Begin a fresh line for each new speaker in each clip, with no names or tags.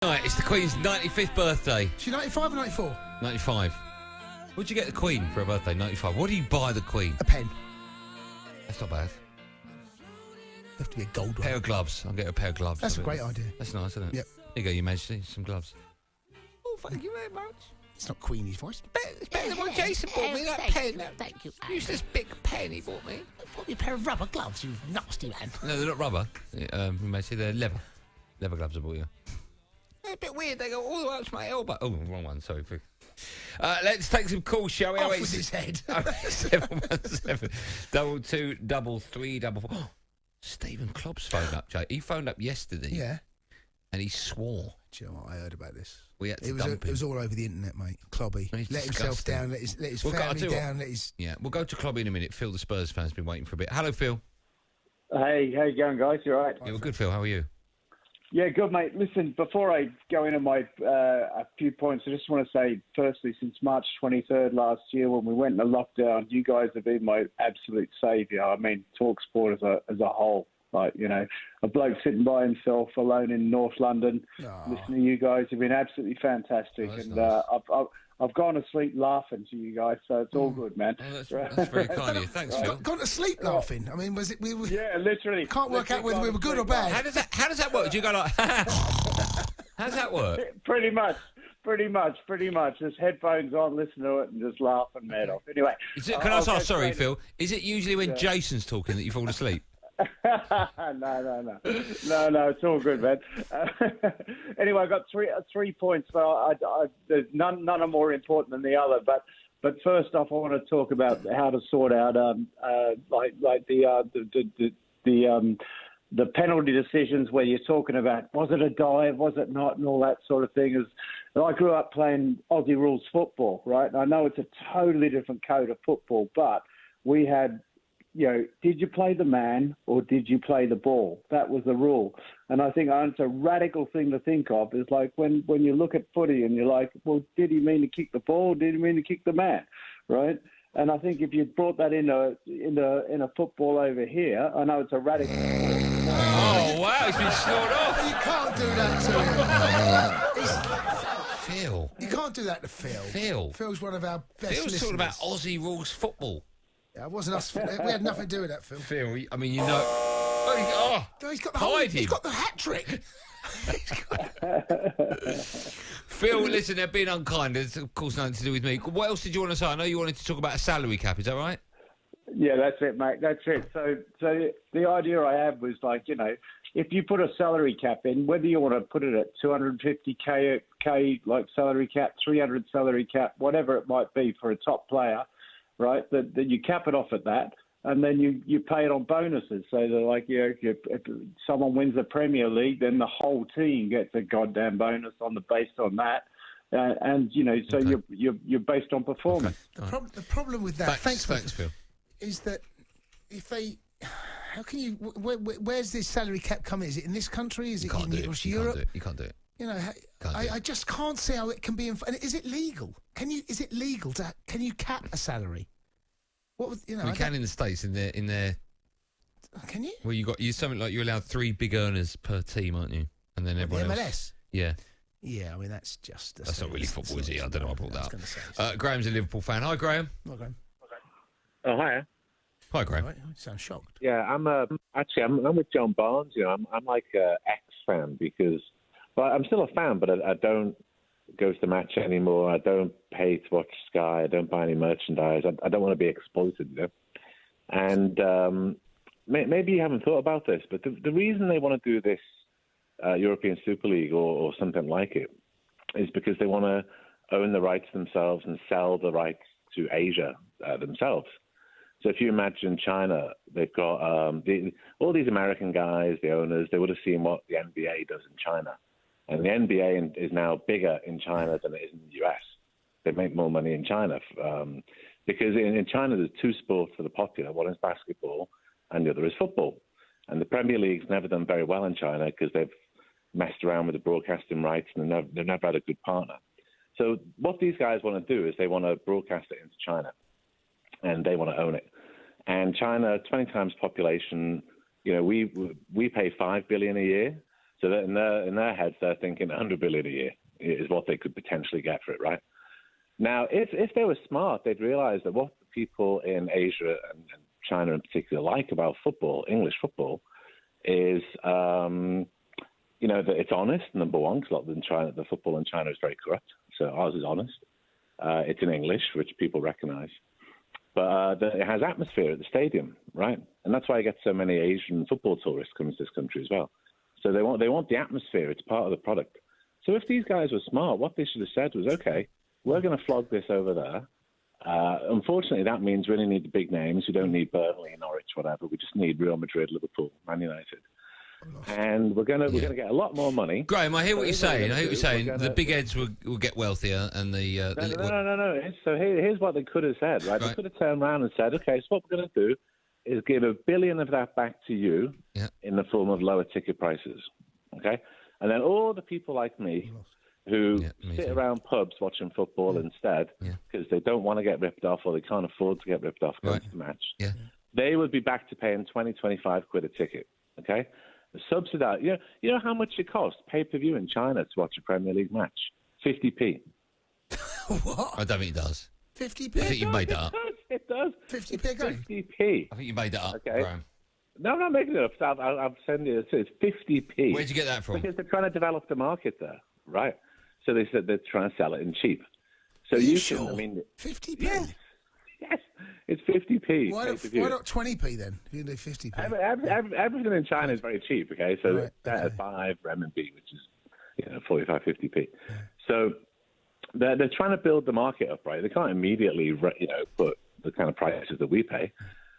Right, it's the Queen's 95th birthday.
She 95 or 94?
95. What'd you get the Queen for her birthday? 95. What do you buy the Queen?
A pen.
That's not bad.
Have to be a gold one.
Pair of gloves. I'll get her a pair of gloves.
That's a great idea.
That's nice, isn't it?
Yep.
Here you go, Your Majesty. Some gloves. Oh, thank you very much.
It's not Queenie's voice.
It's better than what Jason bought me, that pen.
Thank you.
Useless big pen he bought me.
Bought me a pair of rubber gloves, you nasty man.
No, they're not rubber. Your Majesty, they're leather. Leather gloves I bought you. They're a bit weird. They go all the way up to my elbow. Oh, wrong one. Sorry. Let's take some calls, shall we?
Off with his head.
717 22 33 44. Stephen Klobb's phoned up, Jay. He phoned up yesterday.
Yeah.
And he swore.
Do you know what? I heard about this.
We had to dump him.
It was all over the internet, mate. Klobby. Let himself down, let his family down,
Yeah, we'll go to Klobby in a minute. Phil, the Spurs fan's been waiting for a bit. Hello, Phil.
Hey, how you going, guys? You all right?
Yeah, we're good, Phil. How are you?
Yeah, good, mate. Listen, before I go into my a few points, I just want to say, firstly, since March 23rd last year when we went into lockdown, you guys have been my absolute saviour. I mean, talkSPORT as a whole. Like, you know, a bloke sitting by himself alone in North London, listening to you guys have been absolutely fantastic.
Oh,
and
nice.
I've gone to sleep laughing to you guys, so it's all good, man.
Oh, that's very kind of you. Thanks, Phil.
Gone to sleep laughing. I mean, was it? We were.
Yeah, literally.
Can't work out whether we were good or bad.
How does that work? Do you go like... How does that work?
Pretty much. Just headphones on, listen to it, and just laugh and head off. Anyway.
Can I ask, sorry, Phil, is it usually when Jason's talking that you fall asleep?
No, it's all good, man. Anyway, I got three points, but there's none are more important than the other. But first off, I want to talk about how to sort out the penalty decisions where you're talking about was it a dive, was it not, and all that sort of thing. I grew up playing Aussie rules football, right? And I know it's a totally different code of football, but we had. You know, did you play the man or did you play the ball? That was the rule. And I think it's a radical thing to think of. It's like when you look at footy and you're like, well, did he mean to kick the ball or did he mean to kick the man? Right? And I think if you brought that in a football over here, I know it's a radical
Oh, wow, he's been snored off.
You can't do that to him.
Phil.
You can't do that to Phil. Phil's one of our best
Phil's
listeners.
talking about Aussie rules football.
Yeah, it wasn't us. We had nothing to do with that, Phil.
Phil, I mean, you know...
No, he's got the
He's
got the hat trick.
Phil, listen, they're being unkind. It's, of course, nothing to do with me. What else did you want to say? I know you wanted to talk about a salary cap. Is that right?
Yeah, that's it, mate. That's it. So the idea I had was like, you know, if you put a salary cap in, whether you want to put it at 250k like salary cap, 300 salary cap, whatever it might be for a top player, right? That you cap it off at that, and then you pay it on bonuses. So they're like, if someone wins the Premier League, then the whole team gets a goddamn bonus based on that. And you know, so okay. you're based on performance.
Okay. The problem with that,
thanks, Phil,
is that if they, how can you? Where's this salary cap coming? Is it in this country? Is it in Europe?
You can't do it.
You know, I just can't see how it can be. And is it legal? Is it legal to? Can you cap a salary? What was, you know?
We can in the States in their.
Can you?
Well, you're something like you're allowed 3 big earners per team, aren't you? And then everyone
MLS.
Else. Yeah.
Yeah, I mean that's just.
That's not really football, is it? I don't know. I brought that up. Graham's a Liverpool fan. Hi, Graham.
Hi, Graham.
Oh, hiya.
Hi, Graham.
Right, you sound shocked.
Yeah, I'm with John Barnes. You know, I'm like an ex-fan because, well, I'm still a fan, but I don't go to the match anymore. I don't pay to watch Sky. I don't buy any merchandise. I don't want to be exploited, you know. And maybe you haven't thought about this, but the reason they want to do this European Super League or something like it is because they want to own the rights themselves and sell the rights to Asia themselves. So if you imagine China, they've got all these American guys, the owners, they would have seen what the NBA does in China. And the NBA is now bigger in China than it is in the US. They make more money in China because in China there's 2 sports that are popular. One is basketball and the other is football. And the Premier League's never done very well in China because they've messed around with the broadcasting rights and they've never had a good partner. So what these guys want to do is they want to broadcast it into China. And they want to own it. And China, 20 times population, you know, we pay $5 billion a year. So that in their heads, they're thinking 100 billion a year is what they could potentially get for it, right? Now, if they were smart, they'd realize that what people in Asia and China in particular like about football, English football, is that it's honest, number one, because a lot of the football in China is very corrupt. So ours is honest. It's in English, which people recognize. But it has atmosphere at the stadium, right? And that's why I get so many Asian football tourists coming to this country as well. So they want the atmosphere. It's part of the product. So if these guys were smart, what they should have said was, okay, we're going to flog this over there. Unfortunately, that means we only need the big names. We don't need Burnley, Norwich, whatever. We just need Real Madrid, Liverpool, Man United. And we're going to get a lot more money.
Graham, I hear what you're saying. The big heads will get wealthier, and the
no. So here's what they could have said, right? They could have turned around and said, okay, so what we're going to do is give $1 billion of that back to you in the form of lower ticket prices, okay? And then all the people like me who sit around pubs watching football instead because they don't want to get ripped off or they can't afford to get ripped off going to the match, they would be back to paying 20, 25 quid a ticket, okay? Subsidized. You know how much it costs pay-per-view in China to watch a Premier League match? 50p.
What?
I don't think it does.
50p?
I think you made that up.
It does.
50p again?
50p.
I think you made that up,
Okay.
Graham.
No, I'm not making it up. I'll send you. It's 50p.
Where'd you get that from?
Because they're trying to develop the market there, right? So they said they're trying to sell it in cheap. So
Are you
can,
sure?
I mean,
50p?
yes, it's 50p.
Why not 20p then? If you can do 50p.
Everything in China is very cheap. Okay, so
Right,
that's
okay.
5 RMB, which is 45, 50p. Yeah. So they're trying to build the market up, right? They can't immediately put the kind of prices that we pay.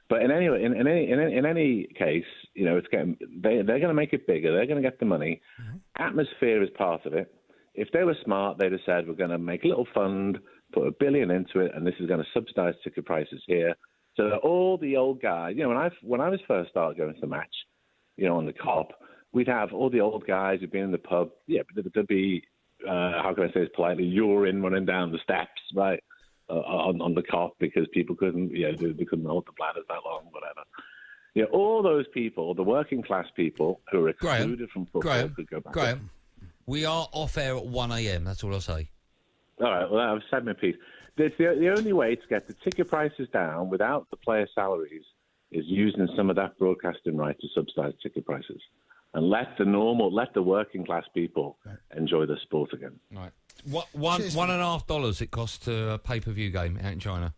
But in any case, it's they're going to make it bigger. They're going to get the money. Mm-hmm. Atmosphere is part of it. If they were smart, they'd have said, we're going to make a little fund, put $1 billion into it, and this is going to subsidize ticket prices here. So that all the old guys, when I was first started going to the match, on the Cop, we'd have all the old guys who'd been in the pub. Yeah, but there'd be, how can I say this politely, urine running down the steps, right? On the Cop because people couldn't, they couldn't hold the bladders that long, whatever. All those people, the working class people who are excluded from football, could go back.
Graham, we are off air at 1 a.m. That's all I'll say.
All right, well, I've said my piece. The only way to get the ticket prices down without the player salaries is using some of that broadcasting right to subsidise ticket prices, and let the working class people enjoy the sport again.
Right. $1.50 it costs to a pay-per-view game out in China.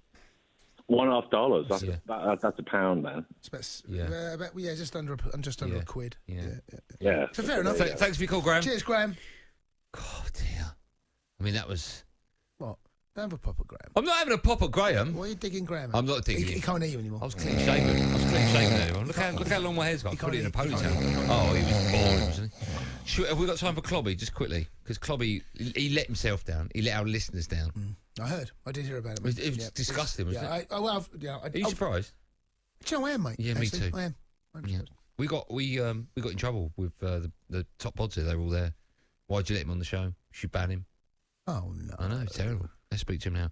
$1.50. That's a pound, then.
Just under a quid.
Yeah.
So fair enough.
Thanks for your call, Graham.
Cheers, Graham.
God dear. I mean, that was.
What? Don't have a pop at Graham.
I'm not having a pop at Graham.
Why are you digging Graham?
I'm not digging.
He can't hear you anymore.
I was clean shaven. Everyone. Look how long my hair's got. I put it in a ponytail. Oh, he was bored, wasn't he? Have we got time for Klobby, just quickly? Because Klobby, he let himself down. He let our listeners down.
I heard. I did hear about it.
It was disgusting, wasn't it?
Are
you surprised?
Do you know I am, mate?
Yeah,
actually.
me too.
I am.
Yeah. We got in trouble with the top pods here. They were all there. Why'd you let him on the show? Should ban him.
Oh no!
I know, it's terrible. Let's speak to him now.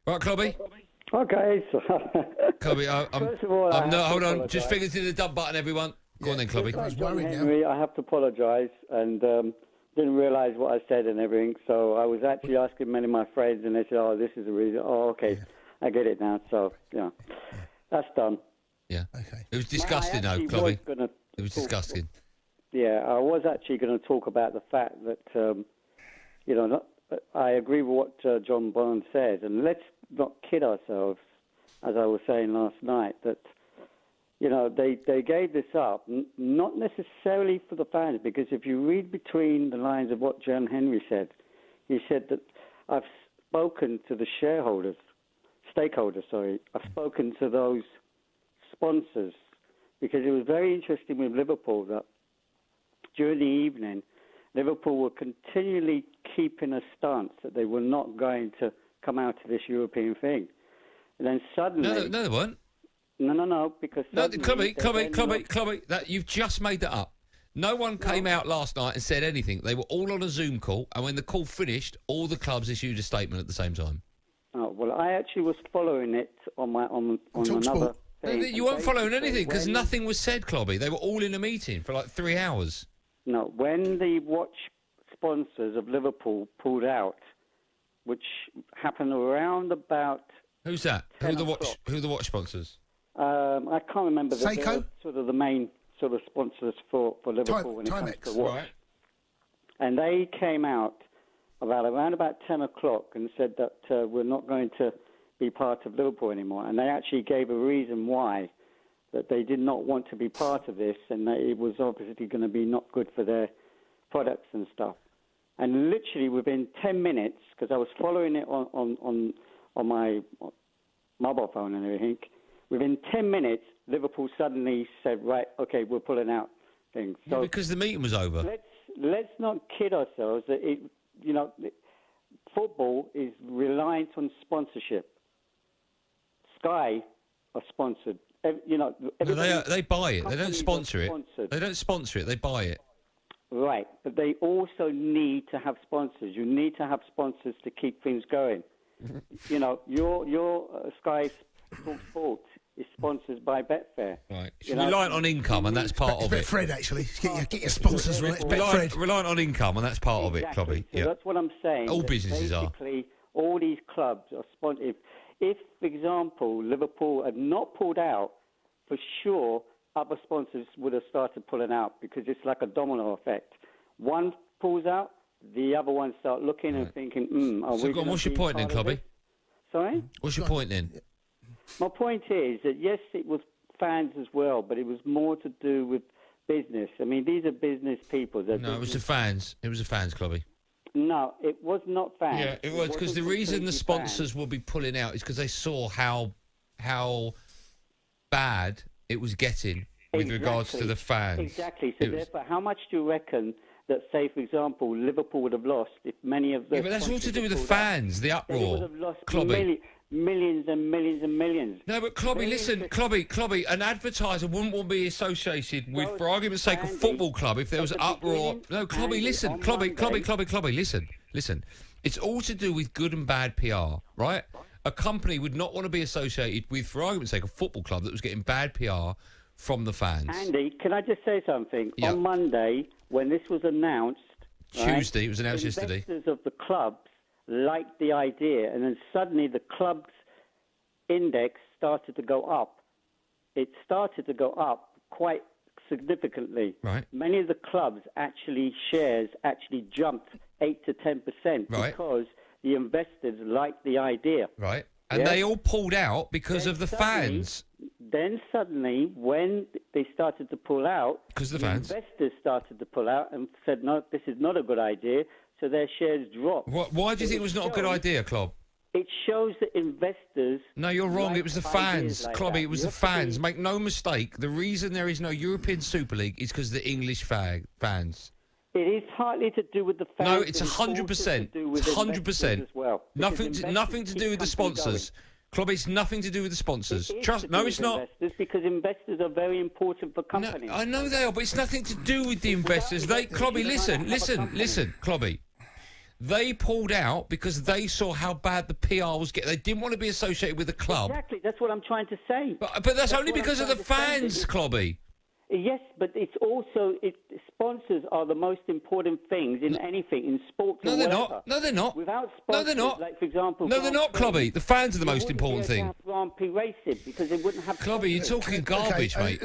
Right, Klobby.
Okay. So
Klobby,
first of all,
hold on. Just fingers in the dump button, everyone. Go on then, Klobby.
I was worried now.
Henry, I have to apologise and didn't realise what I said and everything. So I was actually asking many of my friends, and they said, "Oh, this is the reason." Oh, okay, I get it now. So that's done.
Yeah.
Okay.
It was disgusting, though, Klobby. It was disgusting.
Yeah, I was actually going to talk about the fact that I agree with what John Barnes says, and let's not kid ourselves, as I was saying last night, that they gave this up, not necessarily for the fans, because if you read between the lines of what John Henry said, he said that I've spoken to the stakeholders, I've spoken to those sponsors, because it was very interesting with Liverpool that during the evening, Liverpool were continually keeping a stance that they were not going to come out of this European thing. And then suddenly...
No, they weren't.
No, because...
No, Klobby, that you've just made that up. No one came out last night and said anything. They were all on a Zoom call, and when the call finished, all the clubs issued a statement at the same time.
Oh, well, I actually was following it on another thing.
No, you weren't following anything, because nothing was said, Klobby. They were all in a meeting for like 3 hours.
No, when the watch sponsors of Liverpool pulled out, which happened around about...
Who's that? Who are the watch sponsors?
I can't remember.
Seiko?
They're sort of the main sort of sponsors for Liverpool when it comes to watch.
Right.
And they came out around about 10 o'clock and said that we're not going to be part of Liverpool anymore. And they actually gave a reason why, that they did not want to be part of this, and that it was obviously going to be not good for their products and stuff. And literally within 10 minutes, because I was following it on my mobile phone and everything, within 10 minutes, Liverpool suddenly said, right, okay, we're pulling out things. So
because the meeting was over.
Let's not kid ourselves that football is reliant on sponsorship. Sky are sponsored.
No, they buy it. They don't sponsor it. They don't sponsor it. They buy it.
Right, but they also need to have sponsors. You need to have sponsors to keep things going. Your Sky talkSPORT is sponsored by Betfair.
Right. It's reliant on income, and that's part of it.
Betfred, actually. Get your sponsors right. Betfred.
Reliant on income, and that's part of it, Klobby.
So that's what I'm saying.
All businesses are.
Basically, all these clubs are sponsored. If, for example, Liverpool had not pulled out, for sure, other sponsors would have started pulling out, because it's like a domino effect. One pulls out, the other ones start looking and thinking,
what's your point then, Klobby?
Sorry?
What's your point then?
My point is that, yes, it was fans as well, but it was more to do with business. I mean, these are business people.
No, it was the fans. It was the fans, Klobby.
No, it was not fans.
Yeah, it was, because the reason the sponsors will be pulling out is because they saw how bad it was getting with regards to the fans.
Exactly. So therefore, how much do you reckon that, say, for example, Liverpool would have lost if many of the...
Yeah, but that's all to do with the fans, the uproar.
They would have lost
Klobby.
Millions and millions and millions.
No, but Klobby, listen, Klobby, an advertiser wouldn't want to be associated with, for argument's sake, a football club if there was uproar. No, Klobby, listen, Klobby, listen. It's all to do with good and bad PR, right? A company would not want to be associated with, for argument's sake, a football club that was getting bad PR from the fans.
Andy, can I just say something?
Yeah.
On Monday, when this was announced...
Tuesday, it was announced yesterday.
Investors of the clubs liked the idea, and then suddenly the club's index started to go up. It started to go up quite significantly.
Right.
Many of the clubs shares jumped 8 to 10% because the investors liked the idea.
Right. And they all pulled out because of the fans.
Then suddenly, when they started to pull out,
because the fans,
investors started to pull out and said, no, this is not a good idea. So their shares dropped.
Why do you think it was not a good idea, Klob?
It shows that investors...
No, you're wrong. It was the fans, Klobby. It was the fans. Make no mistake. The reason there is no European Super League is because of the English fans.
It is partly to do with the fans.
No, it's 100%. It's 100%.
As well.
Nothing to do with the sponsors. Klobby, it's nothing to do with the sponsors. No, it's not.
Because investors are very important for companies.
No, I know they are, but it's nothing to do with the investors. Klobby, listen, Klobby. They pulled out because they saw how bad the PR was getting. They didn't want to be associated with the club.
Exactly, that's what I'm trying to say.
But that's only because of the fans, Klobby.
Yes, but it's also sponsors are the most important things in anything, in sports.
No, they're not. No, they're not.
Without sponsors,
no, they're not.
Like for example,
no, they're not, Klobby. The fans are the most important thing.
Grand Prix racing because they wouldn't have.
Klobby, you're talking garbage, mate.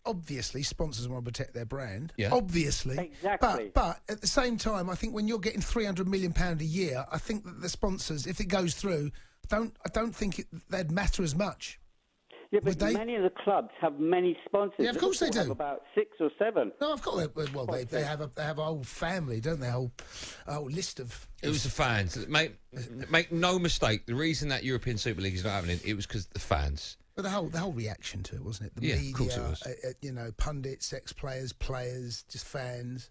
Obviously, sponsors want to protect their brand.
Yeah.
Obviously,
exactly.
But at the same time, I think when you're getting £300 million a year, I think that the sponsors, if it goes through, I don't think they'd matter as much.
Yeah, but many of the clubs have many sponsors.
Yeah, of course they do.
Have about 6 or 7.
No, of course. Well, they have a whole family, don't they? A whole list of.
It was the fans. Make no mistake. The reason that European Super League is not happening, it was because of the fans.
But the whole reaction to it, wasn't it? The media,
of course it was.
Pundits, ex-players, players, just fans.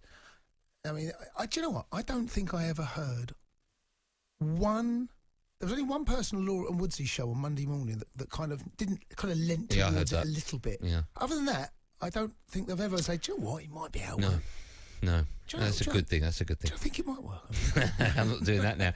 I mean, do you know what? I don't think I ever heard one. There was only one person on Laura and Woodsy's show on Monday morning that kind of lent towards it a little bit.
Yeah.
Other than that, I don't think they've ever said, "Do you know what? It might be helpful."
No. That's a good thing. That's a good thing.
Do you think it might work?
I'm not doing that now.